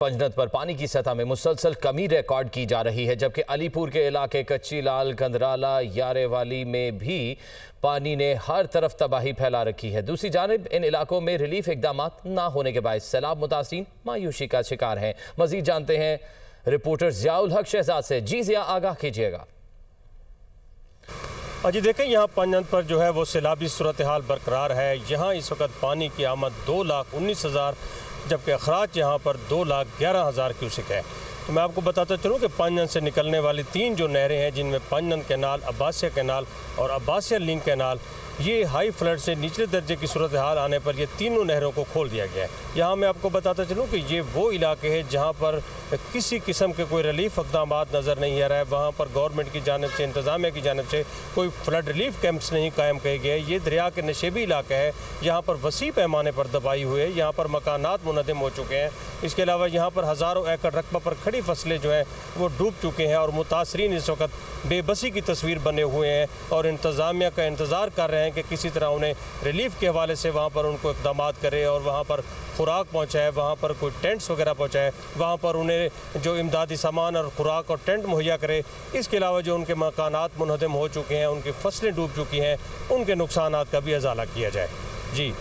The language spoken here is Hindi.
पंजनत पर पानी की सतह में मुसलसल कमी रिकॉर्ड की जा रही है, जबकि अलीपुर के इलाके कच्ची लाल, कंदराला, यारेवाली में भी पानी ने हर तरफ तबाही फैला रखी है। दूसरी जानिब इन इलाकों में रिलीफ इकदाम न होने के बायस सैलाब मुतासिरीन मायूसी का शिकार हैं। मजीद जानते हैं रिपोर्टर जियाउल हक शहजाद से। जी जिया, आगाह कीजिएगा। जी देखें, यहाँ पंजनत पर जो है वो सैलाबी सूरत हाल बरकरार है। यहाँ इस वक्त पानी की आमद 2,19,000, जबकि अखराज यहाँ पर 2,11,000 क्यूसिक है। तो मैं आपको बताता चलूँ कि पंजनत से निकलने वाली 3 जो नहरें हैं, जिनमें पंजनत कैनाल, अब्बासिया कैनाल और अब्बासिया लिंक कैनाल, ये हाई फ्लड से निचले दर्जे की सूरत हाल आने पर ये तीनों नहरों को खोल दिया गया है। यहाँ मैं आपको बताता चलूँ कि ये वो इलाके हैं जहाँ पर किसी किस्म के कोई रिलीफ इक़दाम नज़र नहीं आ रहा है। वहाँ पर गवर्नमेंट की जानिब से, इंतज़ामिया की जानिब से कोई फ्लड रिलीफ कैंप्स नहीं कायम किए गए। ये दरिया के नशेबी इलाका है, यहाँ पर वसी पैमाने पर तबाही हुई है। यहाँ पर मकानात मुनहदम हो चुके हैं। इसके अलावा यहाँ पर हज़ारों एकड़ रकबा पर खड़ी फसलें जो हैं वो डूब चुके हैं और मुतासरीन इस वक्त बेबसी की तस्वीर बने हुए हैं और इंतज़ामिया का इंतज़ार कर रहे हैं कि किसी तरह उन्हें रिलीफ के हवाले से वहाँ पर उनको इक़दाम करे और वहाँ पर खुराक पहुँचाए, वहाँ पर कोई टेंट्स वगैरह पहुँचाए, वहाँ पर उन्हें जो इमदादी सामान और खुराक और टेंट मुहैया करे। इसके अलावा जो उनके मकानात मुनहदम हो चुके हैं, उनकी फसलें डूब चुकी हैं, उनके नुकसानात का भी अजाला किया जाए। जी।